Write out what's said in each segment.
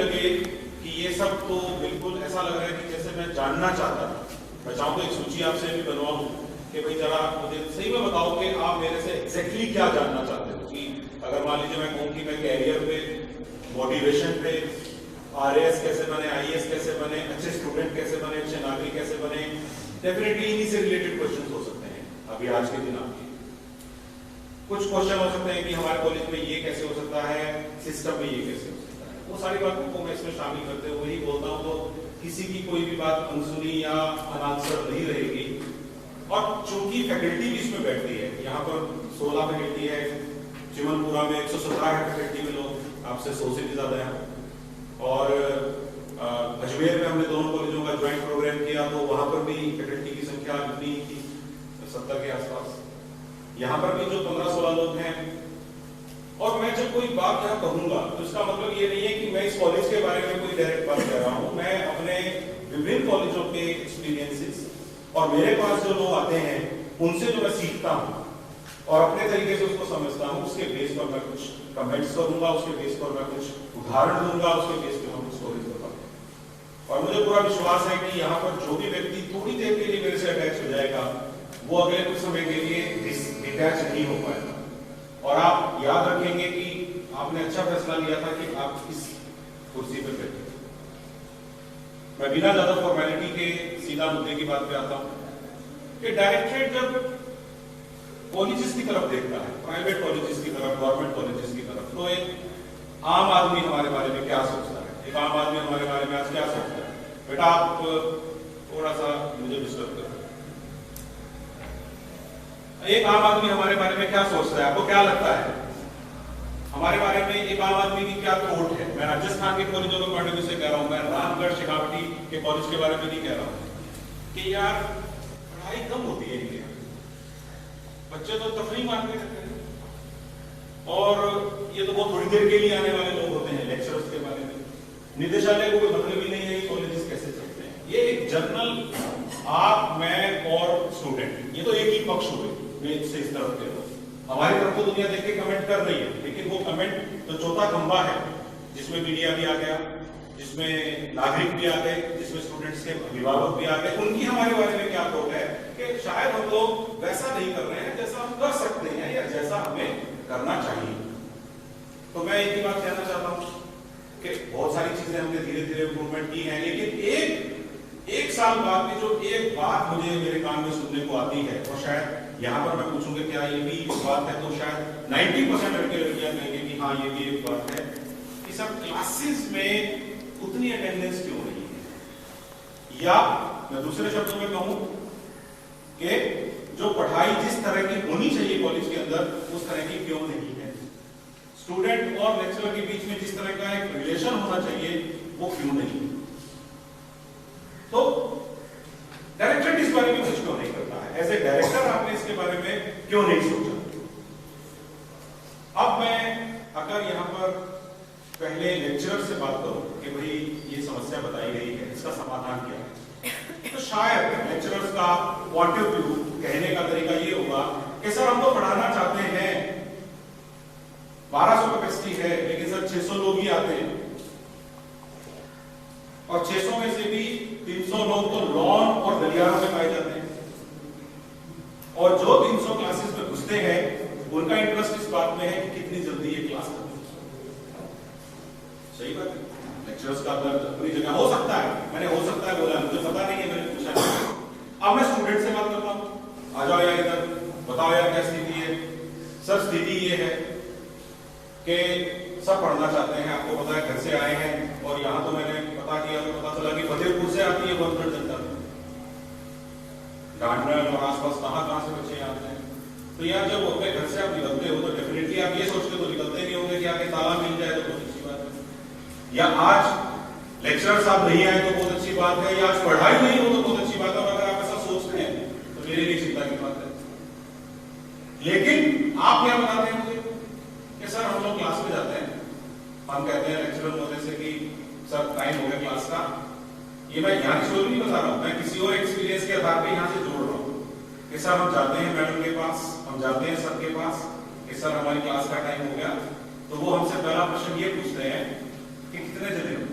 लगे कि ये सब तो बिल्कुल ऐसा लग रहा है कि जैसे मैं जानना चाहता था। मैं चाहूँ तो एक सूची आपसे भी बनवाऊँ कि भाई जरा मुझे सही में बताओ कि आप मेरे से एग्जैक्टली क्या जानना चाहते हो। कि अगर मान लीजिए मैं कहूँ कि मैं कैरियर पे, मोटिवेशन पे, आरएएस कैसे बने, आईएएस कैसे बने, अच्छे स्टूडेंट कैसे बने, अच्छे नागरिक कैसे बने, डेफिनेटली इन्हीं से रिलेटेड क्वेश्चन हो सकते हैं अभी आज के दिन आपके। कुछ क्वेश्चन हो सकते हैं कि हमारे कॉलेज में ये कैसे हो सकता है, सिस्टम में ये कैसे हो सकता है। वो सारी बातों को मैं इसमें शामिल करते हुए ही बोलता हूँ, तो किसी की कोई भी बात अनसुनी या अनआंसर नहीं रहेगी। और चूंकि फैकल्टी भी इसमें बैठती है, यहाँ पर 16 फैकल्टी है, चिमनपुरा में 117 है फैकल्टी में, लोग आपसे 100 से भी ज्यादा है। और अजमेर में हमने दोनों कॉलेजों का ज्वाइंट प्रोग्राम किया, तो वहां पर भी फैकल्टी की संख्या इतनी थी 70 के आसपास। यहाँ पर भी जो 15-16 लोग हैं। और मैं जब कोई बात यहाँ कहूंगा तो इसका मतलब ये नहीं है कि मैं इस कॉलेज के बारे में कोई डायरेक्ट बात कर रहा हूँ। मैं अपने विभिन्न कॉलेजों के एक्सपीरियंसेस और मेरे पास जो लोग आते हैं उनसे जो मैं सीखता हूँ और अपने तरीके से उसको समझता हूँ, उसके बेस पर मैं कुछ कमेंट्स करूंगा, उसके बेस पर मैं कुछ उदाहरण दूंगा, उसके बेस पर हम कुछ स्टोरीज बताऊंगा। और मुझे पूरा विश्वास है कि यहाँ पर जो भी व्यक्ति थोड़ी देर के लिए मेरे से अटैच हो जाएगा वो अगले कुछ समय के लिए डिटैच नहीं हो पाएगा। और आप याद रखेंगे कि आपने अच्छा फैसला लिया था कि आप इस कुर्सी पर बैठे। मैं बिना ज्यादा फॉर्मेलिटी के सीधा मुद्दे की बात पे आता हूं कि डायरेक्टरेट जब कॉलेजेस की तरफ देखता है, प्राइवेट कॉलेजेस की तरफ, गवर्नमेंट कॉलेजेस की तरफ, तो एक आम आदमी हमारे बारे में क्या सोचता है? एक आम आदमी हमारे बारे में आज क्या सोचता है? बेटा आप थोड़ा सा मुझे डिस्टर्ब करो। एक आम आदमी हमारे बारे में क्या सोचता है? आपको क्या लगता है हमारे बारे में एक आम आदमी की क्या थॉट है? मैं राजस्थान के कॉलेजों के पॉइंट ऑफ व्यू से कह रहा हूं, मैं रामगढ़ शेखावटी के कॉलेज के बारे में नहीं कह रहा हूं कि यार पढ़ाई कम होती है इनके, बच्चे तो तफरीह मारते रहते हैं और ये तो बहुत थोड़ी देर के लिए आने वाले लोग होते हैं। लेक्चरर्स के बारे में निदेशालय को कोई मतलब ही नहीं है कॉलेजेस कैसे चलते हैं। ये एक जनरल आप, मैं और स्टूडेंट, ये तो एक ही पक्ष हुए। मैं इससे इस तरफ कह रहा हूं, हमारी तरफ तो दुनिया देख के कमेंट कर रही है, लेकिन वो कमेंट तो चौथा खंबा है जिसमें मीडिया भी आ गया, जिसमें नागरिक भी आ गए, जिसमें स्टूडेंट्स के अभिभावक भी आ गए। उनकी हमारे बारे में क्या थॉट है कि शायद हम लोग वैसा नहीं कर रहे हैं जैसा हम कर सकते हैं या जैसा हमें करना चाहिए। तो मैं एक ही बात कहना चाहता हूं कि बहुत सारी चीजें हमने धीरे धीरे इंप्रूवमेंट की है, लेकिन एक साल बाद में जो एक बात मुझे मेरे कान में सुनने को आती है, और शायद यहाँ पर मैं पूछूंगा क्या ये भी एक बात है, तो शायद 90% लड़के लड़कियां कहेंगे कि हाँ ये भी एक बात है कि सब क्लासेस में उतनी अटेंडेंस क्यों नहीं है। या मैं दूसरे शब्दों में कहूं कि जो पढ़ाई जिस तरह की होनी चाहिए कॉलेज के अंदर उस तरह की क्यों नहीं है। स्टूडेंट और लेक्चरर के बीच में जिस तरह का एक रिलेशन होना चाहिए वो क्यों नहीं। तो डायरेक्टर इस बारे में कुछ क्यों नहीं करता है? एज ए डायरेक्टर आपने इसके बारे में क्यों नहीं सोचा? अब मैं अगर यहां पर पहले लेक्चरर से बात करूं कि भाई ये समस्या बताई गई है, इसका समाधान क्या है, तो शायद लेक्चरर्स का पॉइंट ऑफ व्यू कहने का तरीका ये होगा कि सर हम तो पढ़ाना चाहते हैं, 1200 कैपेसिटी है, लेकिन सर 600 लोग ही आते हैं और 600 में से भी 300 लोग तो लॉन और गलियारों में पाए जाते हैं। और जो 300 क्लासेस में घुसते हैं उनका इंटरेस्ट इस बात में है कि कितनी जल्दी ये क्लास खत्म। सही बात है, लेक्चरर्स का दर्द अपनी जगह हो सकता है, मैंने हो सकता है बोला, मुझे पता नहीं है, मैंने पूछा नहीं। अब मैं स्टूडेंट से बात करता हूं, आ जाओ यार इधर, बताओ यार क्या स्थिति है। सर स्थिति ये है कि सब पढ़ना चाहते हैं, आपको पता है घर से आए हैं, और यहाँ तो मैंने पता किया तो पता चला कि फतेहपुर से आती है 1/3 जनता, डांडन और आसपास कहां से बच्चे आते हैं। तो यार जब अपने घर से आप निकलते हो तो डेफिनेटली आप ये सोचते तो निकलते नहीं होंगे कि आगे ताला मिल जाए तो बहुत अच्छी बात है, या आज लेक्चरर साहब नहीं आए तो बहुत अच्छी बात है, या आज पढ़ाई नहीं हो तो बहुत अच्छी बात है। अगर आप ऐसा सोचते हैं तो मेरे लिए चिंता की बात है। लेकिन आप क्या बताते हैं मुझे कि सर हम लोग क्लास में जाते हैं, हम कहते हैं लेक्चरर होने से कि सर टाइम हो गया क्लास का। ये मैं यहाँ की स्टोरी नहीं बता रहा हूँ, मैं किसी और एक्सपीरियंस के आधार पर यहाँ से जोड़ रहा हूँ कि सर हम जाते हैं मैडम के पास, हम जाते हैं सर के पास कि सर हमारी क्लास का टाइम हो गया, तो वो हमसे पहला प्रश्न ये पूछते हैं कि कितने जने हो।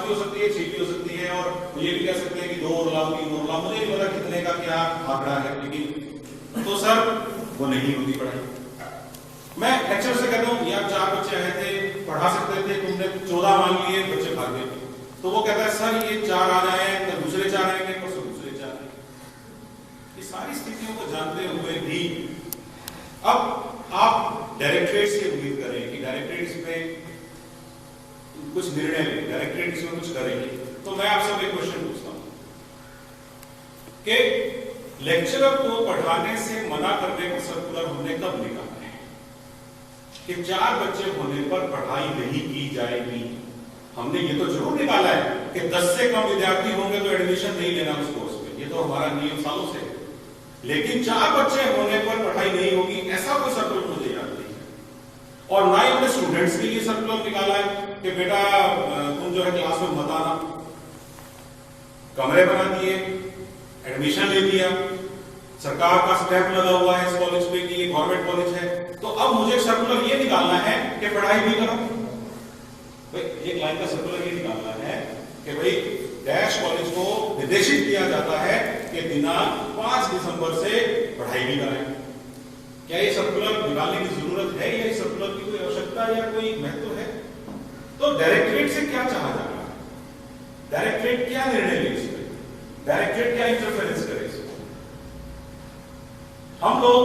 भी हो सकती है, 6 भी हो सकती है, और ये भी कह सकते हैं कि 2 और लाओ, 3 और लाओ, मुझे नहीं पता कितने का क्या आंकड़ा है, लेकिन तो सर वो नहीं होती पढ़ाई। मैं लेक्चर से कहता हूँ यार 4 बच्चे आए थे, पढ़ा सकते थे, तुमने 14 मांग लिए, बच्चे भाग गए। तो वो कहता है सर ये 4 आ जाए तो दूसरे 4 आएंगे, परसों दूसरे 4 आएंगे। ये सारी स्थितियों को जानते हुए भी अब आप डायरेक्टरेट से उम्मीद करें कि डायरेक्टरेट इसमें कुछ निर्णय लें, डायरेक्टरेट इसमें कुछ करेंगे। तो मैं आपसे एक क्वेश्चन पूछता हूं कि लेक्चरर को पढ़ाने से मना करने का सर्कुलर हमने कब निकाला है कि 4 बच्चे होने पर पढ़ाई नहीं की जाएगी? हमने ये तो जरूर निकाला है कि 10 से कम विद्यार्थी होंगे तो एडमिशन नहीं लेना उस कोर्स में, ये तो हमारा नियम सालों से है। लेकिन 4 बच्चे होने पर पढ़ाई नहीं होगी ऐसा कोई सर्कुलर मुझे याद नहीं है। और ना ही हमने स्टूडेंट्स के लिए सर्कुलर निकाला है कि बेटा तुम जो है क्लास में मत आना। कमरे बना दिए, एडमिशन ले दिया, सरकार का स्टैंप लगा हुआ है इस कॉलेज पे कि ये गवर्नमेंट कॉलेज है, तो अब मुझे सर्कुलर ये निकालना है कि पढ़ाई भी करो। भाई एक लाइन का सर्कुलर ये निकालना है कि भाई डैश कॉलेज को निर्देशित किया जाता है कि दिनांक 5 दिसंबर से पढ़ाई भी कराएं। क्या ये सर्कुलर निकालने की जरूरत है या इस सर्कुलर की कोई आवश्यकता या कोई महत्व है? तो डायरेक्टरेट से क्या चाहा जा रहा है? डायरेक्टरेट क्या निर्णय ले इसमें? डायरेक्टरेट क्या इंटरफेरेंस करे इसमें? हम लोग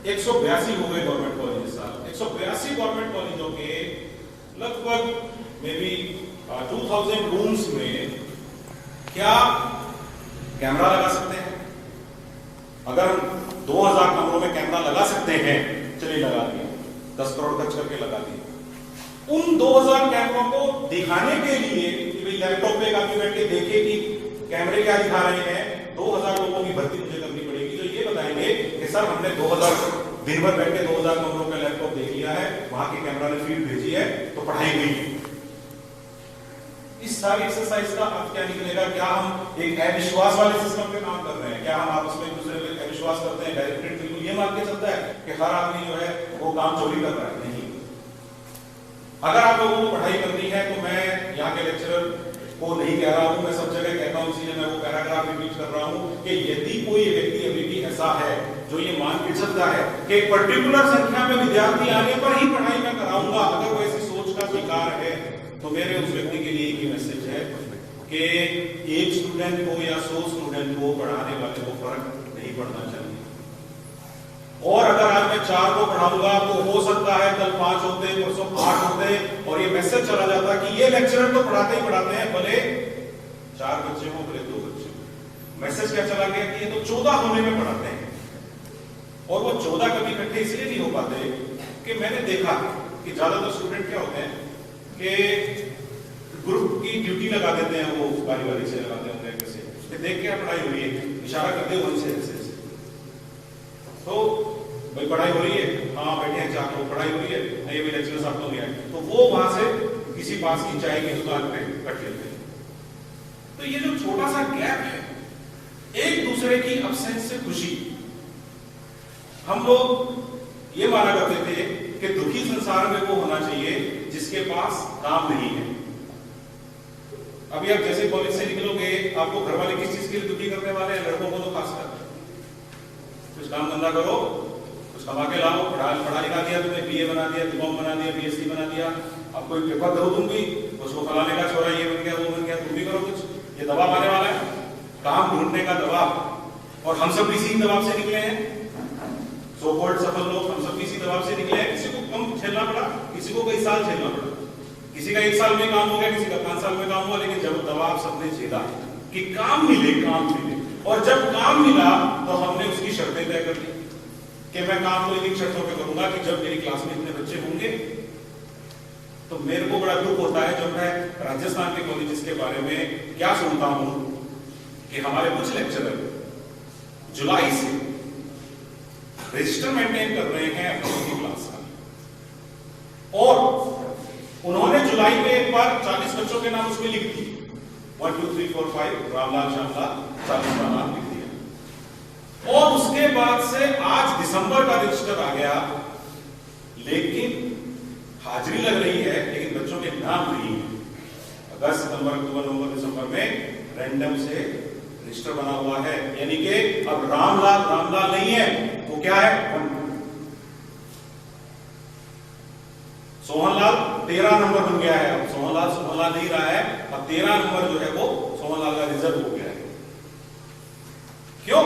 182 हो गए गवर्नमेंट कॉलेज इस साल। 182 गवर्नमेंट कॉलेजों के लगभग मे बी 2000 रूम्स में क्या कैमरा लगा सकते हैं? अगर हम 2000 कमरों में कैमरा लगा सकते हैं, चलिए लगा दिया, 10 करोड़ खर्च करके लगा दिया। उन 2000 कैमरों को दिखाने के लिए कि भाई लैपटॉप पे आदमी बैठ के देखे कि कैमरे क्या दिखा रहे हैं, 2000 लोगों की भर्ती मुझे करनी पड़ेगी जो ये बताएंगे कि सर हमने 2000 दिन भर बैठ के 2000 कमरों का लैपटॉप देख लिया है, वहां के कैमरा ने फीड भेजी है, तो पढ़ाई हुई है। इस सारी एक्सरसाइज का अर्थ क्या निकलेगा? क्या हम एक अविश्वास वाले सिस्टम पे काम कर रहे हैं? क्या हम आपस में एक दूसरे पे अविश्वास करते हैं? डायरेक्टरेट बिल्कुल ये मान के चलता है कि हर आदमी जो है वो काम चोरी कर रहा है? नहीं। अगर आप लोगों को पढ़ाई करनी है तो मैं यहाँ के लेक्चरर को नहीं कह रहा हूं, मैं सब जगह कहता हूं, इसीलिए मैं वो पैराग्राफ रिपीट कर रहा हूं कि यदि कोई व्यक्ति अभी भी ऐसा है जो ये मान के चलता है कि एक पर्टिकुलर संख्या में विद्यार्थी आने पर ही पढ़ाई मैं कराऊंगा, अगर वो ऐसी सोच का शिकार है तो मेरे उस व्यक्ति के लिए एक ही मैसेज है कि एक स्टूडेंट को या 100 स्टूडेंट को पढ़ाने वाले को फर्क नहीं पड़ना चाहिए। और अगर आज मैं 4 को पढ़ाऊंगा तो हो सकता है कल 5 होते, परसों 8 होते, और ये मैसेज चला जाता कि ये लेक्चरर तो पढ़ाते ही पढ़ाते हैं, भले 4 बच्चे हो भले 2 बच्चे हो। मैसेज क्या चला गया कि ये तो 14 होने में पढ़ाते हैं। और वो 14 कभी इकट्ठे इसलिए नहीं हो पाते कि मैंने देखा कि ज्यादातर स्टूडेंट क्या होते हैं कि ग्रुप की ड्यूटी लगा देते हैं, वो बारी बारी से लगाते हैं कैसे कि देख के पढ़ाई हुई है, इशारा करते वहीं से ऐसे तो भाई पढ़ाई हो रही है, हाँ बैठे हैं 4 लोग, पढ़ाई हो रही है, नहीं अभी लेक्चर साहब तो नहीं आए, तो वो वहां से किसी पास की चाय की दुकान पे कट लेते हैं। तो ये जो छोटा सा गैप है, एक दूसरे की अब्सेंस से खुशी, हम लोग ये माना करते थे कि दुखी संसार में वो होना चाहिए जिसके पास काम नहीं है। अभी आप जैसे कॉलेज से निकलोगे, आपको घर वाले किस चीज के लिए दुखी करने वाले हैं? लड़कों को तो खासकर कुछ काम धंधा करो, कुछ कमा के लाओ, पढ़ा लिखा दिया तुमने, बीए बना दिया, बीकॉम बना दिया, बीएससी बना दिया, अब कोई पेपर दो तुम भी, उसको फलाने का छोरा ये बन गया वो बन गया, तुम भी करो कुछ। ये दबाव आने वाला है, काम ढूंढने का दबाव। और हम सब इसी दबाव से निकले हैं, सो कॉल्ड सफल लोग, हम सब इसी दबाव से निकले हैं। किसी को कम झेलना पड़ा, किसी को कई साल झेलना पड़ा, किसी का 1 साल में काम हो गया, किसी का 5 साल में काम हुआ, लेकिन जब दबाव सबने झेला कि काम मिले, काम मिले, और जब काम मिला तो हमने उसकी शर्तें तय कर ली कि मैं काम तो इन शर्तों पे करूंगा कि जब मेरी क्लास में इतने बच्चे होंगे। तो मेरे को बड़ा दुख होता है जब मैं राजस्थान के कॉलेजेस के बारे में क्या सुनता हूं कि हमारे कुछ लेक्चरर जुलाई से रजिस्टर मेंटेन कर रहे हैं अपनी क्लास का, और उन्होंने जुलाई में एक बार 40 बच्चों के नाम उसमें लिख दिए, 1 2 3 4 5 रामलाल श्यामलाल 40 का नाम लिख दिया। और उसके बाद से आज दिसंबर का रजिस्टर आ गया, लेकिन हाजिरी लग रही है लेकिन बच्चों के नाम नहीं है। अगस्त, सितंबर, अक्टूबर, नवंबर, दिसंबर में रैंडम से रजिस्टर बना हुआ है। यानी कि अब रामलाल नहीं है, वो क्या है? सोहनलाल 13 नंबर बन गया है। अब सोहनलाल नहीं रहा है, अब 13 नंबर जो है वो सोहनलाल का रिजर्व हो गया है। क्यों?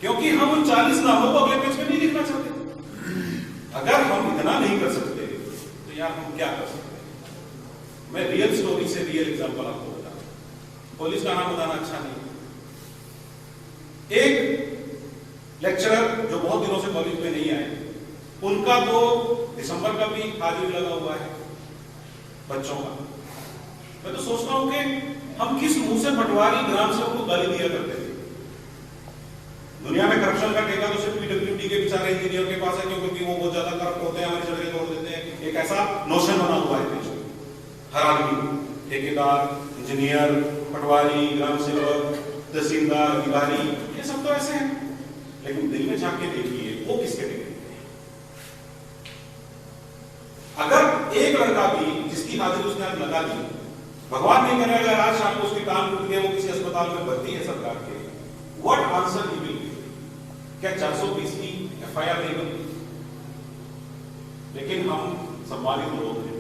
क्योंकि हम उन 40 नामों को अगले पेज में नहीं लिखना चाहते। अगर हम इतना नहीं कर सकते तो यार हम क्या कर सकते हैं? मैं रियल स्टोरी से रियल एग्जांपल आपको बताता हूं। पुलिस का नाम बताना अच्छा नहीं। एक लेक्चरर जो बहुत दिनों से कॉलेज में नहीं आए, उनका तो दिसंबर का भी हाजिरी लगा हुआ है बच्चों का। मैं तो सोचता हूं कि हम किस मुंह से पटवारी ग्राम सेवक को गाली दिया करते थे। दुनिया में करप्शन का ठेका तो सिर्फ पीडब्ल्यूडी के बेचारे इंजीनियर के पास है, क्योंकि वो बहुत ज्यादा करप्ट होते हैं, हमारी सड़कें तोड़ देते हैं। एक ऐसा नोशन बना हुआ है देश में। हर आदमी, ठेकेदार, इंजीनियर, पटवारी, ग्राम सेवक, तहसीलदार, अधिकारी, ये सब तो ऐसे हैं। लेकिन दिल में झांक के देखिए, वो किसके टिकट? अगर एक लड़का भी जिसकी हाजिरी उसने आज लगा दी, भगवान नहीं करे अगर आज शाम को उसके कान टूट गए, वो किसी अस्पताल में भर्ती है सरकार के, what answer he will give? क्या 420 की एफआईआर नहीं बनती? लेकिन हम सम्मानित लोग हैं।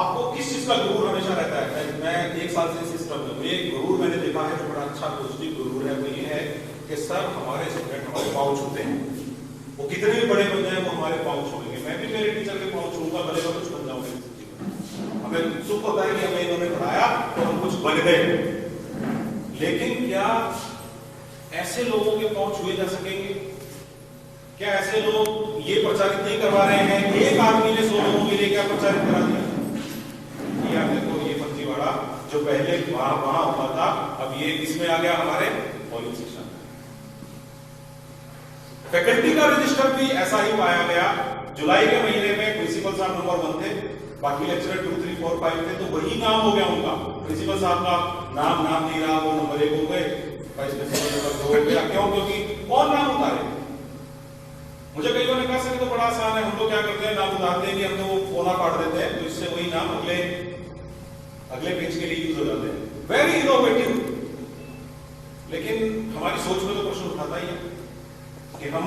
आपको किस चीज का गुरूर हमेशा रहता है? मैं 1 साल से सिस्टम में एक गुरूर मैंने देखा है जो बड़ा अच्छा पॉजिटिव गुरूर है, वो ये है कि सर हमारे स्टूडेंट हमारे पाँव छूते हैं। वो कितने भी बड़े बन जाए वो हमारे पाँव छूएंगे। मैं भी मेरे टीचर के पाँव छूऊंगा, भले मैं कुछ बन जाऊंगा। हमें सुख होता है कि हमें इन्होंने पढ़ाया तो हम कुछ बन गए। लेकिन क्या ऐसे लोगों के पाँव छुए जा सकेंगे? क्या ऐसे लोग ये प्रचारित नहीं करवा रहे हैं? एक आदमी ने 100 लोगों के लिए क्या प्रचारित करा दिया? ये देखो, ये फर्जीवाड़ा जो पहले वहां हुआ था, अब ये इसमें आ गया हमारे कॉलेज शिक्षा। फैकल्टी का रजिस्टर भी ऐसा ही पाया गया। जुलाई के महीने में प्रिंसिपल साहब नंबर 1 थे, बाकी लेक्चरर 2, 3, 4, 5 थे, तो वही नाम हो गया उनका। प्रिंसिपल साहब का नाम नहीं रहा, वो नंबर 1 हो गए, वाइस प्रिंसिपल नंबर 2 हो गया। क्यों? क्योंकि कौन नाम उतारे? मुझे कई लोगों ने कहा सर तो बड़ा आसान है, हम तो क्या करते हैं नाम उतारते हैं, हम तो कोना काट देते हैं, तो इससे वही नाम अगले पेज के लिए यूज हो जाते हैं। Very innovative. लेकिन हमारी सोच में तो प्रश्न उठाता ही है कि हम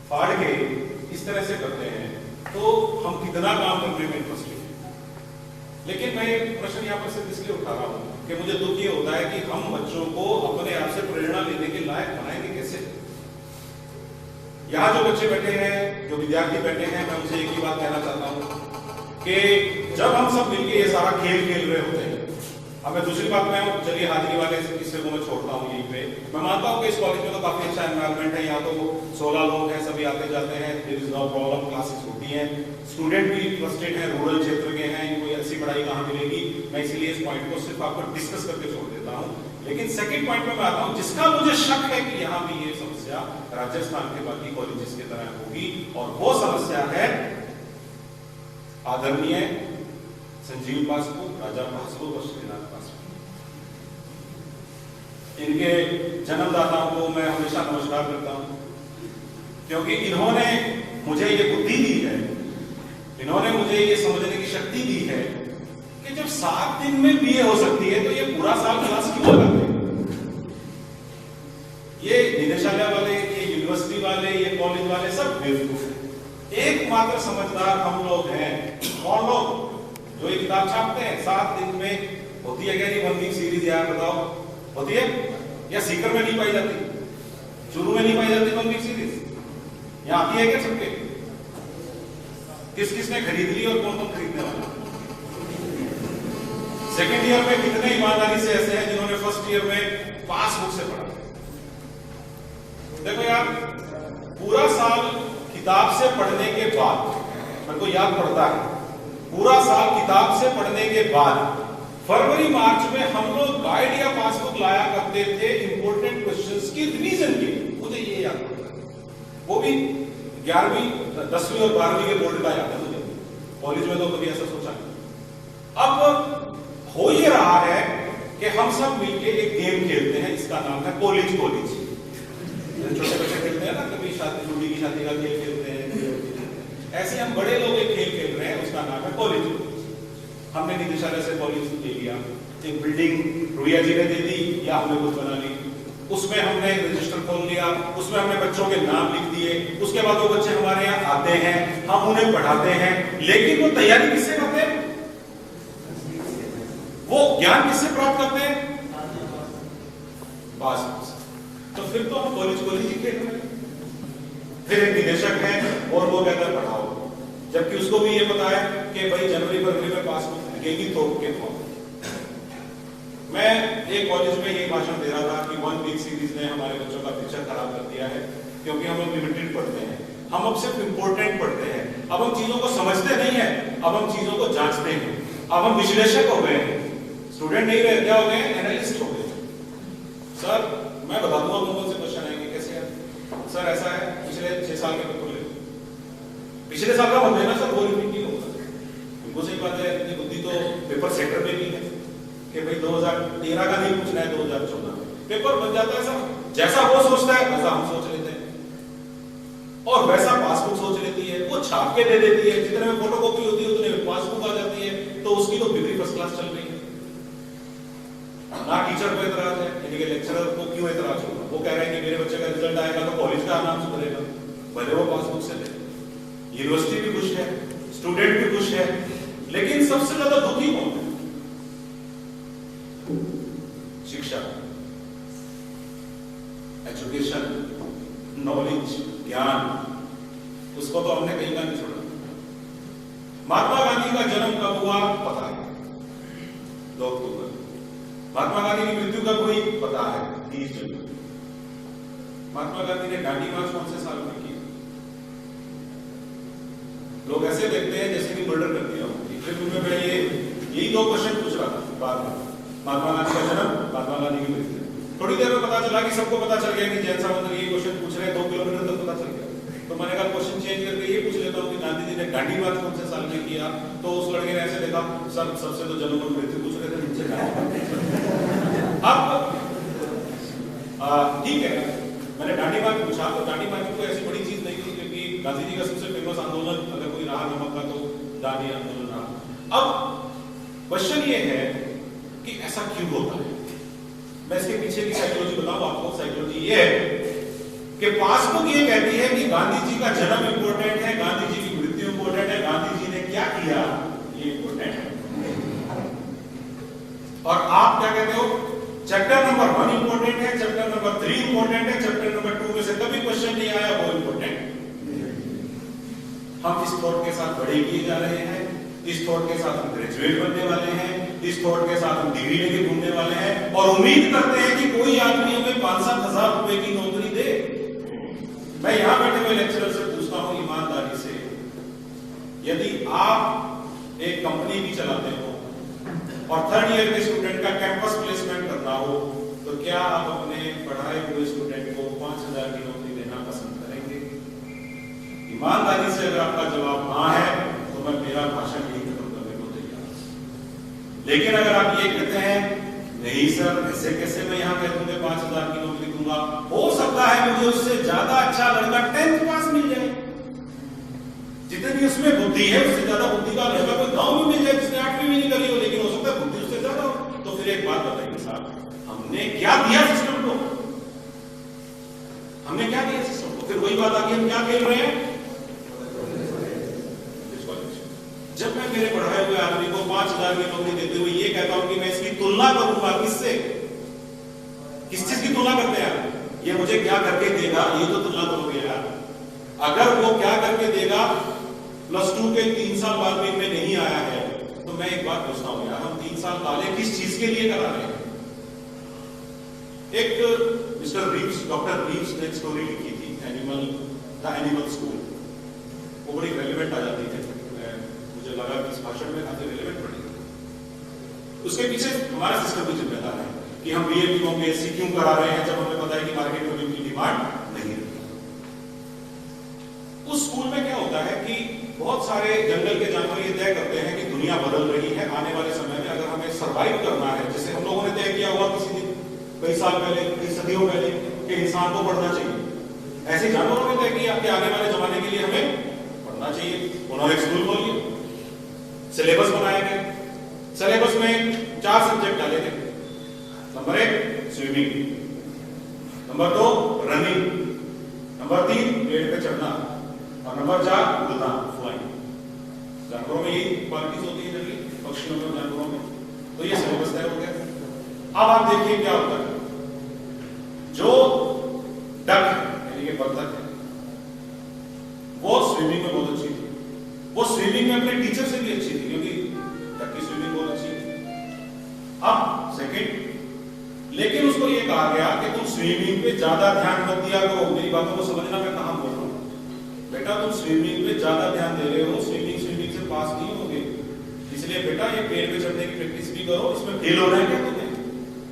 फाड़ के इस तरह से करते हैं तो हम कितना काम करने में इंटरेस्टेड हैं। लेकिन मैं एक प्रश्न यहाँ पर सिर्फ इसलिए उठा रहा हूं कि मुझे दुख ये होता है कि हम बच्चों को अपने आप से प्रेरणा लेने के लायक बनाएंगे कैसे? यहाँ जो बच्चे बैठे हैं, जो विद्यार्थी बैठे हैं, मैं उनसे एक ही बात कहना चाहता हूँ कि जब हम सब मिलकर ये सारा खेल खेल रहे होते हैं, अब मैं दूसरी बात में चलिए हाजिरी वाले किस्से को मैं छोड़ता हूँ यहीं पे। मैं मानता हूँ कि इस कॉलेज में तो काफी अच्छा एनवायरनमेंट है, यहाँ तो 16 लोग हैं, सभी आते जाते हैं, there is no problem, classes होती हैं, स्टूडेंट भी ट्रस्टेड हैं, रूरल क्षेत्र के हैं, कोई ऐसी पढ़ाई कहाँ मिलेगी। मैं इसलिए इस पॉइंट को सिर्फ आपको डिस्कस करके छोड़ देता हूँ। लेकिन सेकंड पॉइंट में मैं आता हूँ जिसका मुझे शक है कि यहाँ भी ये समस्या राजस्थान के बाकी कॉलेजेस की तरह होगी, और वो समस्या है आदरणीय संजीव पासपू, राजा पासपू और श्रीनाथ पासपू। इनके जन्मदाताओं को मैं हमेशा नमस्कार करता हूं, क्योंकि इन्होंने मुझे ये बुद्धि दी है, इन्होंने मुझे ये समझने की शक्ति दी है कि जब 7 दिन में बीए हो सकती है तो ये पूरा साल क्लास क्यों लगाते हैं? ये निदेशालय वाले, ये यूनिवर्सिटी वाले, ये कॉलेज वाले सब बेवकूफ हैं। एकमात्र समझदार हम लोग हैं। कौन लोग? जो ये किताब छापते हैं। 7 दिन में होती है क्या नहीं 1 वीक सीरीज? यार बताओ, होती है या सीकर में नहीं पाई जाती, चूरू में नहीं पाई जाती 1 वीक सीरीज? यहाँ आती है क्या सबके? किस किसने खरीद ली और कौन कौन खरीदने वाला? सेकेंड ईयर में कितने ईमानदारी से ऐसे हैं जिन्होंने फर्स्ट ईयर में पासबुक से पढ़ा? देखो यार, पूरा साल किताब से पढ़ने के बाद, मेरे को याद पड़ता है, पूरा साल किताब से पढ़ने के बाद फरवरी मार्च में हम लोग गाइड या पासबुक लाया करते थे इंपॉर्टेंट क्वेश्चंस की रिवीजन के। मुझे ये याद पड़ता है, वो भी 11वीं 10वीं और 12वीं के बोर्ड का याद है मुझे। कॉलेज में तो कभी ऐसा सोचा नहीं। अब हो ये रहा है कि हम सब मिलकर एक गेम खेलते हैं, इसका नाम है कॉलेज। छोटे बच्चे खेलते हैं ना, कभी शादी, लूडी की शादी का खेल खेलते हैं, ऐसे हम बड़े लोग एक खेल खेल रहे हैं, उसका नाम है कॉलेज। हमने निदेशालय से कॉलेज ले लिया, एक बिल्डिंग रुइया जी ने दे दी या हमने खुद बना ली, उसमें हमने रजिस्टर खोल लिया, उसमें हमने बच्चों के नाम लिख दिए, उसके बाद वो बच्चे हमारे यहाँ आते हैं, हम उन्हें पढ़ाते हैं, लेकिन वो तैयारी किससे करते हैं, वो ज्ञान किससे प्राप्त करते हैं, पासबुक से। तो फिर तो हम कॉलेज ही खेल रहे हैं। फिर एक निदेशक है और वो कहता है पढ़ाओ, जबकि उसको भी ये पता है कि भाई जनवरी फरवरी में पासबुक लगेगी तो के फॉर्म। मैं एक कॉलेज में ये भाषण दे रहा था कि 1 वीक सीरीज ने हमारे बच्चों का फ्यूचर खराब कर दिया है, क्योंकि हम लोग लिमिटेड पढ़ते हैं, हम अब सिर्फ इंपॉर्टेंट पढ़ते हैं, अब हम चीजों को समझते नहीं है, अब हम चीजों को जांचते हैं, अब हम विश्लेषक हो गए हैं, स्टूडेंट नहीं रहे, क्या हो गए, एनालिस्ट हो गए। सर मैं बता दूंगा कौन से क्वेश्चन आएंगे, कैसे है सर, ऐसा है पिछले 6 साल के पेपर ले, पिछले साल का मत लेना सर, वो रिपीट नहीं होगा। उनको सही बात है, इतनी बुद्धि तो पेपर सेक्टर में भी है कि भाई 2013 का नहीं पूछना है, 2014 में पेपर बन जाता है सर, जैसा वो सोचता है वैसा हम सोच लेते हैं, और वैसा पासबुक सोच लेती है, वो छाप के दे देती है, जितने में फोटोकॉपी होती है उतने में पासबुक आ जाती है, तो उसकी तो डिग्री फर्स्ट क्लास चल रही है ना। टीचर को एतराज है, यानी कि लेक्चरर को क्यों एतराज होगा, वो कह रहे हैं कि मेरे बच्चे का रिजल्ट आएगा तो कॉलेज का नाम सुधरेगा, भले वो पासबुक से ले। यूनिवर्सिटी भी खुश है, स्टूडेंट भी खुश है, लेकिन सबसे ज्यादा दुखी कौन है, शिक्षा, एजुकेशन, नॉलेज, ज्ञान, उसको तो हमने कहीं का नहीं छोड़ा। महात्मा गांधी का जन्म कब हुआ पता है, 2 अक्टूबर। महात्मा गांधी की मृत्यु कब हुई पता है, 30 जनवरी। महात्मा गांधी ने दांडी मार्च कौन से साल में की? लोग ऐसे देखते हैं जैसे कि मर्डर कर दिया हो। में मैं यही 2 क्वेश्चन पूछ रहा था बाद में, महात्मा गांधी का जन्म, महात्मा गांधी की मृत्यु। थोड़ी देर में पता चला कि सबको पता चल गया कि जैन साहब ये क्वेश्चन पूछ रहे हैं, 2 किलोमीटर तक पता चल गया। तो मैंने कहा क्वेश्चन चेंज करके ये पूछ लेता हूँ कि गांधी जी ने दांडी मार्च कौन से साल में किया? तो उस लड़के ने ऐसे देखा, सर सबसे तो जन्म और मृत्यु पूछ रहे थे, नीचे अब ठीक है, मैंने दांडी मार्च पूछा, तो दांडी मार्च कोई ऐसी बड़ी चीज नहीं थी, क्योंकि गांधी जी का सबसे फेमस आंदोलन अगर कोई रहा नमक का तो दांडी आंदोलन रहा। अब क्वेश्चन ये है कि ऐसा क्यों होता है? मैं इसके पीछे की साइकोलॉजी बताऊं आपको। साइकोलॉजी ये है कि पासबुक ये कहती है कि गांधी जी का जन्म इंपॉर्टेंट है, गांधी जी की मृत्यु इंपॉर्टेंट है, गांधी जी ने क्या किया ये इंपॉर्टेंट है। और आप क्या कहते हो, चैप्टर नंबर 1 इंपॉर्टेंट है, चैप्टर नंबर 3 इंपॉर्टेंट है, चैप्टर नंबर 2 में से कभी क्वेश्चन नहीं आया वो इंपॉर्टेंट। हम इस थॉट के साथ बड़े किए जा रहे हैं, इस थॉट के साथ हम ग्रेजुएट बनने वाले हैं, इस थॉट के साथ हम डिग्री लेके घूमने वाले हैं, और उम्मीद करते हैं कि कोई आदमी हमें 5-7 हजार रुपए की नौकरी दे। मैं यहां बैठे हुए लेक्चरर से पूछता हूं ईमानदारी से, यदि आप एक कंपनी भी चलाते हो और 3rd ईयर के स्टूडेंट का कैंपस प्लेसमेंट करना हो, तो क्या आप अपने पढ़ाए हुए स्टूडेंट को 5000 की नौकरी देना पसंद करेंगे? ईमानदारी से अगर आपका जवाब हां है तो मैं मेरा भाषण यही खत्म करने को तैयार हूं। लेकिन अगर आप ये कहते हैं नहीं सर ऐसे कैसे मैं यहां कह दूंगा 5000 की नौकरी दूंगा, हो सकता है मुझे उससे ज्यादा अच्छा लड़का 10th पास मिल जाए, जितनी उसमें बुद्धि है उससे ज्यादा बुद्धि का लड़का कोई गांव में मिल जाए जिसने 8वीं भी नहीं करी हो, लेकिन हो सकता है बुद्धि उससे ज्यादा हो। तो फिर एक बात बताइए साहब, हमने क्या दिया सिस्टम को? हमने क्या दिया सिस्टम को? फिर वही बात आती है, हम क्या खेल रहे हैं? जब मैं मेरे पढ़ाए हुए आदमी को 5000 की नौकरी देते हुए ये कहता हूं कि मैं इसकी तुलना करूंगा किससे? किस चीज की तुलना करते हैं? ये मुझे क्या करके देगा, ये तो तुलना करोगे यार। अगर वो क्या करके देगा +2 के 3 साल बाद में नहीं आया है, तो मैं एक बात पूछता हूं यार, हम 3 साल पहले किस चीज के लिए करा रहे हैं? एक मिस्टर रीव्स, डॉक्टर रीव्स ने एक स्टोरी लिखी थी, द एनिमल स्कूल। वो बड़ी रेलिवेंट आ जाती है, मुझे लगा कि इस भाषण में काफी रेलिवेंट पड़ेगी। उसके पीछे हमारा सिस्टम भी जिम्मेदार है कि हम बीए बीकॉम बीएससी क्यों करा रहे हैं, जब हमें पता है कि मार्केट में उनकी डिमांड नहीं है। उस स्कूल में क्या होता है कि बहुत सारे जंगल के जानवर ये तय करते हैं कि दुनिया बदल रही है, आने वाले समय में अगर हमें सरवाइव करना है, जैसे हम लोगों ने तय किया हुआ किसी दिन कई साल पहले, कई सदियों पहले कि इंसान को पढ़ना चाहिए, ऐसे जानवरों ने तय किया कि आने वाले जमाने के लिए हमें पढ़ना चाहिए। उन्होंने एक स्कूल खोल लिया, सिलेबस बनाया गया, सिलेबस में 4 सब्जेक्ट डाले थे। Number 1 swimming, number 2 running, number 3 पेड़ पे चढ़ना और नंबर 4 उड़ना, फ्लाइंग। जानवरों में यही क्वालिटीज होती है जनरली, पक्षियों में, जानवरों में। तो ये सिलेबस तय हो गया। अब आप देखिए क्या होता है, जो डक यानी कि बतख है वो स्विमिंग में बहुत अच्छी थी, वो स्विमिंग में अपने टीचर से भी अच्छी थी क्योंकि डक की स्विमिंग बहुत अच्छी थी। अब सेकंड, लेकिन उसको ये कहा गया कि तुम स्विमिंग पे ज्यादा ध्यान मत दिया करो। मेरी बातों को समझना मैं कहां बोल रहा हूं। बेटा तुम स्विमिंग पे ज्यादा ध्यान दे रहे हो, स्विमिंग से पास नहीं होगे, इसलिए बेटा ये पेड़ पे चढ़ने की प्रैक्टिस भी करो। इसमें फेल होना है क्या तुम्हें?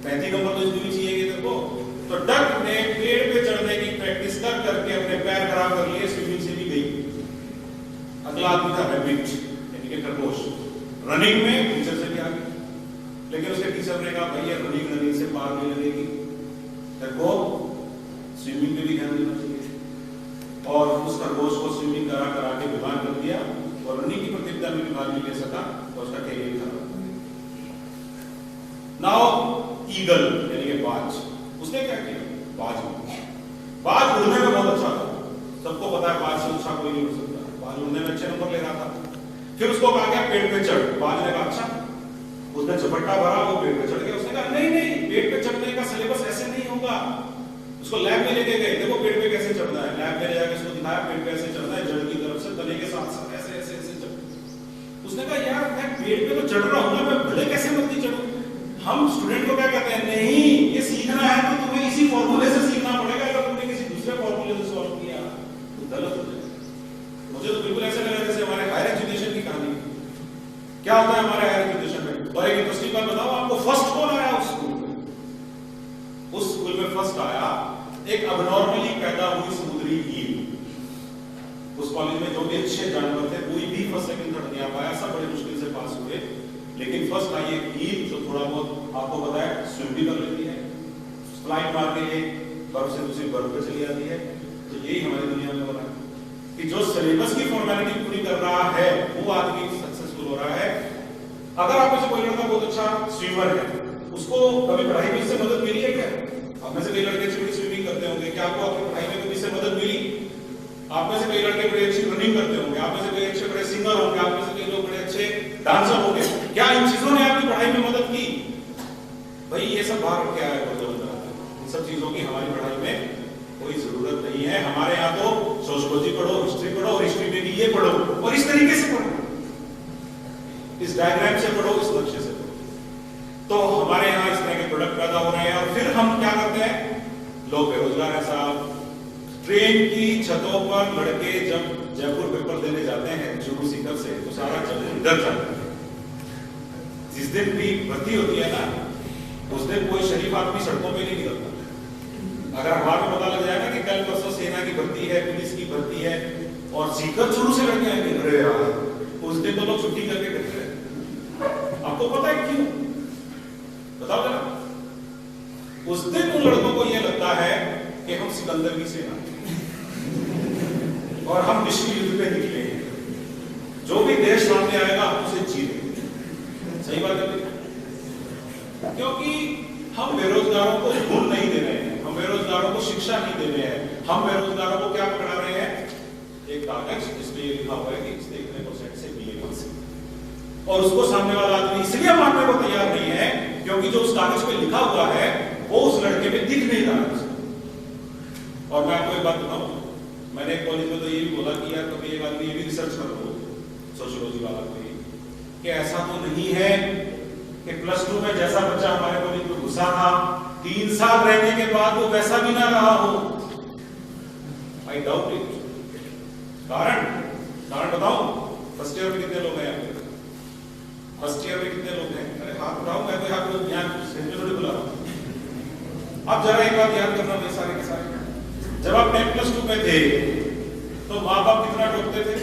35 नंबर तो इसमें भी चाहिए तेरे को। तो डक ने पेड़ पे चढ़ने की प्रैक्टिस कर करके अपने पैर खराब कर लिए, स्विमिंग से भी गई। अगला आदमी था रैबिट यानी कि खरगोश, रनिंग में टीचर से भी आ गई, लेकिन उसके टीचर ने कहा भाई ये रनिंग से पार नहीं लगेगी, तेरे को स्विमिंग पे भी ध्यान देना चाहिए। और उस खरगोश को स्विमिंग करा करा के बीमार कर दिया और रनिंग की प्रतियोगिता में भी भाग नहीं ले सका और उसका कैरियर खराब। नाउ ईगल यानी कि बाज, उसने क्या किया? बाज उड़ने में बहुत अच्छा था, सबको पता है बाज से अच्छा कोई नहीं उड़ सकता, बाज उड़ने में अच्छे नंबर ले रहा था। फिर उसको कहा गया पेड़ पे चढ़, बाज ने कहा अच्छा, उसने झपट्टा भरा, वो पेड़ पे चढ़ गया। उसने कहा नहीं नहीं, पेड़ पे चढ़ने का सिलेबस ऐसे नहीं होगा। उसको लैब में लेके गए, देखो पेड़ पे कैसे चढ़ना है, लैब में ले जाके उसको दिखाया पेड़ पे ऐसे चढ़ना है, जड़ की तरफ से तने के साथ साथ ऐसे ऐसे ऐसे चढ़। उसने कहा यार मैं पेड़ पे तो चढ़ रहा हूं ना, मैं भले कैसे मत चढ़ूं। हम स्टूडेंट को क्या कहते हैं, नहीं ये सीखना है तो तुम्हें इसी फॉर्मूले से सीखना पड़ेगा, अगर तुमने किसी दूसरे फॉर्मूले से सॉल्व किया तो गलत हो जाएगा। मुझे तो बिल्कुल ऐसा लगा जैसे हमारे हायर एजुकेशन की कहानी। क्या होता है हमारे हायर एजुकेशन में? और एक इंटरेस्टिंग बात बताओ आपको, फर्स्ट कौन आया उस स्कूल में? उस स्कूल में फर्स्ट आया एक अबनॉर्मली पैदा हुई समुद्री ईल। उस कॉलेज में जो भी अच्छे जानवर थे कोई भी फर्स्ट सेकंड थर्ड नहीं आ पाया, सब बड़े मुश्किल से पास हुए, लेकिन फर्स्ट आई एक ईल जो थोड़ा बहुत आपको पता है स्विम भी कर लेती है, फ्लाइट मार के बर्फ से दूसरी बर्फ पे चली जाती है। तो यही हमारी दुनिया में हो रहा है कि जो सिलेबस की फॉर्मेलिटी पूरी कर रहा है वो आदमी सक्सेसफुल हो रहा है। अगर आप में से कोई लड़का बहुत अच्छा स्विमर है, उसको कभी पढ़ाई में इससे मदद मिली है क्या? आप में से कई लड़के अच्छी स्विमिंग करते होंगे, क्या आपको आपकी पढ़ाई में कभी इससे मदद मिली? आप में से कई लड़के बड़े अच्छी रनिंग करते होंगे, आप में से कई अच्छे बड़े सिंगर होंगे, आप में से कई लोग बड़े अच्छे डांसर होंगे, क्या इन चीजों ने आपकी पढ़ाई में मदद की? भाई ये सब बाहर क्या है, इन सब चीजों की हमारी पढ़ाई में कोई जरूरत नहीं है। हमारे यहाँ तो सोशियोलॉजी पढ़ो, हिस्ट्री पढ़ो, और हिस्ट्री में भी ये पढ़ो और इस तरीके से पढ़ो, इस डायग्राम से पढ़ो, इस नक्शे से पढ़ो। तो हमारे यहाँ इस तरह के प्रोडक्ट पैदा हो रहे हैं और फिर हम क्या करते हैं, लोग बेरोजगार है साहब। ट्रेन की छतों पर लड़के जब जयपुर पेपर देने जाते हैं जुगू सीकर से, तो सारा जयपुर डर जाता है। जिस दिन भी भर्ती होती है ना, उस दिन कोई शरीफ आदमी सड़कों पे नहीं निकलता। अगर अखबार में पता लग जाएगा कि कल परसों सेना की भर्ती है, पुलिस की भर्ती है और सीकर शुरू से लड़के आएंगे, अरे यार उस दिन तो लोग छुट्टी करके करते हैं। आपको पता है क्यों? बताओ जरा। उस दिन उन लड़कों को यह लगता है कि हम सिकंदर की सेना और हम विश्व युद्ध पे निकले हैं, जो भी देश सामने आएगा हम उसे जीतेंगे। सही बात है, क्योंकि हम बेरोजगारों को भूल नहीं दे रहे हैं, हम बेरोजगारों को शिक्षा नहीं दे रहे हैं, हम बेरोजगारों को क्या पकड़ा रहे हैं, एक कागज जिसमें ये लिखा हुआ है कि इसने इतने परसेंट से बीए पास किया, और उसको सामने वाला आदमी इसलिए मानने को तैयार नहीं है क्योंकि जो उस कागज पे लिखा हुआ है वो उस लड़के में दिख नहीं रहा है। और मैं आपको एक बात बताऊं, मैंने एक कॉलेज में तो ये भी बोला कि यार कभी एक आदमी ये भी रिसर्च कर लो, सोशियोलॉजी वाला कोई, कि ऐसा तो नहीं है कि प्लस 2 में जैसा बच्चा हमारे कॉलेज में घुसा था 3 साल रहने के बाद वो वैसा भी ना रहा हो। I doubt it. कारण बताओ, फर्स्ट ईयर में कितने लोग हैं? फर्स्ट ईयर में कितने लोग हैं? अरे हाथ उठाओ, मैं कोई आपको ज्ञान थोड़ी बुला रहा हूं। अब जरा एक बात याद करना मेरे सारे के सारे, जब आप 10+2 में थे तो माँ बाप कितना टोकते थे?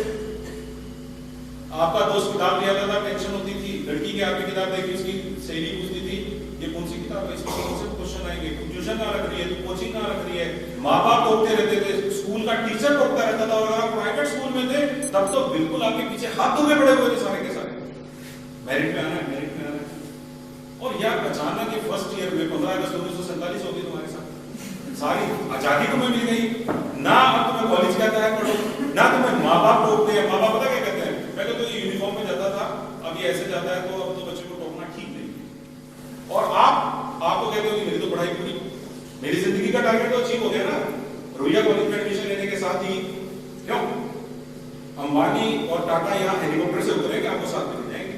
आपका दोस्त किताब ले आता था, टेंशन होती थी, लड़की के हाथ में किताब देखी, उसकी सहेली पूछती थी ये कौन सी किताब है, इसमें कौन से क्वेश्चन आएंगे, ट्यूशन कहाँ रख रही है, कोचिंग कहाँ रख रही है। माँ बाप टोकते रहते थे, स्कूल का टीचर टोकता रहता था, और अगर आप प्राइवेट स्कूल में थे तब तो बिल्कुल आपके पीछे हाथ धोके पड़े हुए थे सारे के सारे। मेरिट में आना है, मेरिट में आना यार अचानक ये फर्स्ट ईयर में 15 अगस्त 1947 हो गई तुम्हारे साथ, सारी आजादी तुम्हें मिल गई ना, अब तुम्हें कॉलेज कहता है पढ़ो ना, तुम्हें माँ बाप टोकते हैं। माँ बाप पता क्या कहते हैं, पहले तो ये यूनिफॉर्म में जाता था, अब ये ऐसे जाता है, तो अब तो बच्चे को टोकना ठीक नहीं। और आपको कहते हो कि मेरी तो पढ़ाई पूरी, मेरी जिंदगी का टारगेट तो अचीव हो गया ना, रोहिया कॉलेज में एडमिशन लेने के साथ ही। क्यों अंबानी और टाटा यहाँ हेलीकॉप्टर से उतरेंगे, आपको साथ में ले जाएंगे।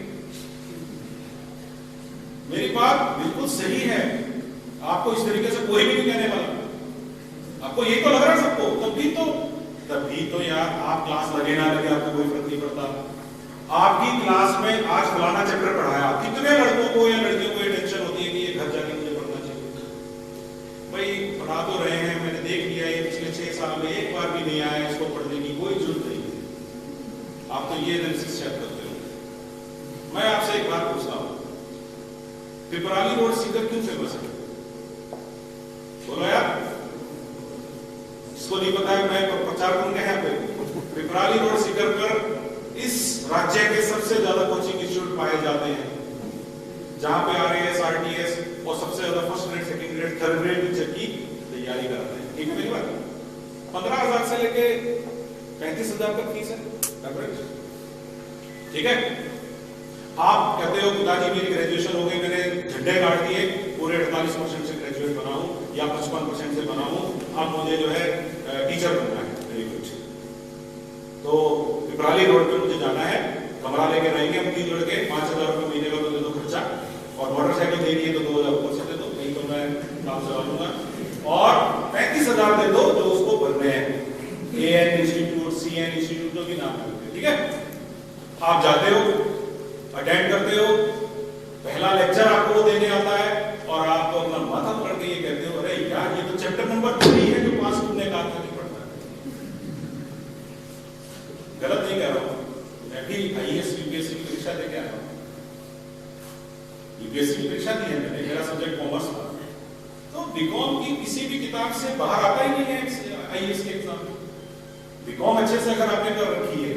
मेरी बात बिल्कुल सही है, आपको इस तरीके से कोई भी नहीं कहने वाला। आपको ये तो लग रहा है सबको, तभी तो यार आप क्लास लगे ना लगे आपको कोई फर्क नहीं पड़ता। आपकी क्लास में आज फलाना चैप्टर पढ़ाया, कितने लड़कों को या लड़कियों को ये टेंशन होती है कि ये घर जाके मुझे पढ़ना चाहिए। भाई पढ़ा तो रहे हैं, मैंने देख लिया, ये पिछले 6 साल में एक बार भी नहीं आया, इसको पढ़ने की कोई जरूरत नहीं है। आप तो ये एनालिसिस चेक करते हो। मैं आपसे एक बात पूछता हूं, पिपराली रोड सीकर क्यों फेमस है? बोलो यार, जिसको नहीं पता है मैं प्रचार करूंगा यहाँ पे। पिपराली रोड सीकर पर इस राज्य के सबसे ज्यादा कोचिंग इंस्टीट्यूट पाए जाते हैं, जहां पे RAS RTS और सबसे ज्यादा first grade, second grade, third grade teacher की तैयारी कराते हैं। ठीक है मेरी बात? 15,000 से लेके 35,000 तक फीस है एवरेज। ठीक है, आप कहते हो पिताजी मेरी ग्रेजुएशन हो गई, मैंने झंडे गाड़ दिए, पूरे 48% से ग्रेजुएट बना हूं या 55% से बना हूं, अब मुझे जो है टीचर बनना है, वेरी गुड। तो पिपराली रोड पे मुझे जाना है, कमरा लेके रहेंगे हम 3 लड़के, 5,000 रुपये महीने का तो दे दो खर्चा, और मोटरसाइकिल दे रही है तो 2,000 ऊपर से दे दो, नहीं तो मैं काम चला लूंगा, और 35,000 दे दो जो उसको भरने हैं, AN इंस्टीट्यूट, CN इंस्टीट्यूट, जो भी नाम है। ठीक है, आप जाते हो, अटेंड करते हो, पहला लेक्चर आपको वो देने आता है, और आप अपना माथा पकड़ के ये कहते हो, अरे यार ये तो चैप्टर नंबर 3 है जो पास करने का नहीं पड़ता। गलत नहीं कह रहा हूं, मैं भी IAS UPSC की परीक्षा दे के आया हूं, UPSC की परीक्षा दी है मैंने, मेरा सब्जेक्ट कॉमर्स था। तो बीकॉम की किसी भी किताब से बाहर आता ही नहीं है IAS के एग्जाम में। बीकॉम अच्छे से अगर आपने कर रखी है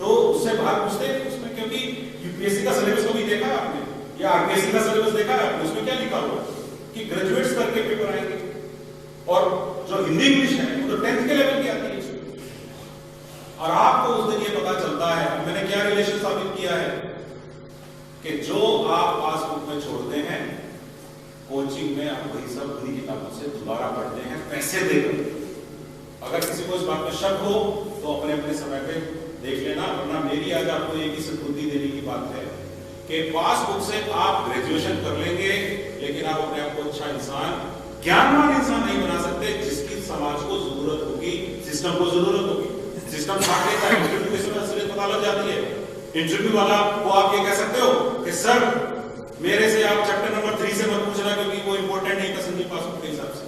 तो उससे बाहर पूछते हैं उसमें, क्योंकि UPSC का सिलेबस कभी देखा है आपने या RPSC का सिलेबस देखा है आपने? उसमें क्या लिखा हुआ कि ग्रेजुएट स्तर के पेपर आएंगे, और जो हिंदी इंग्लिश है वो तो 10th के लेवल की आती है। और आपको उस दिन ये पता चलता है, मैंने क्या रिलेशन साबित किया है, कि जो आप पासबुक में छोड़ते हैं कोचिंग में आप वही सब उन्हीं किताबों से दोबारा पढ़ते हैं पैसे देकर। अगर किसी को इस बात में शक हो तो अपने अपने समय पे देख लेना, वरना मेरी आज आपको एक ही सद्बुद्धि देने की बात है कि पासबुक से आप ग्रेजुएशन कर लेंगे, लेकिन आप अपने आप को अच्छा इंसान, ज्ञानवान इंसान नहीं बना सकते, जिसकी समाज को जरूरत होगी, सिस्टम को जरूरत होगी। सिस्टम छाट लेता है, इंटरव्यू के समय असलियत पता लग जाती है। इंटरव्यू वाला को आप ये कह सकते हो कि सर मेरे से आप चैप्टर नंबर 3 से मत पूछना क्योंकि वो इंपॉर्टेंट नहीं था संदीप पासबुक के हिसाब से,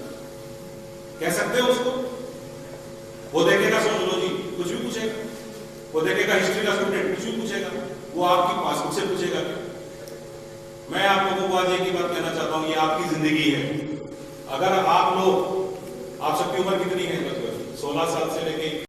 कह सकते हो उसको। वो देखेगा सोशियोलॉजी, कुछ भी पूछेगा, वो देखेगा हिस्ट्री का स्टूडेंट, कुछ भी पूछेगा, वो आपकी पासबुक से पूछेगा। मैं आप लोगों को आज एक ही बात कहना चाहता हूं, ये आपकी जिंदगी है। अगर आप लोग, आप सबकी उम्र कितनी है? 16 साल से लेके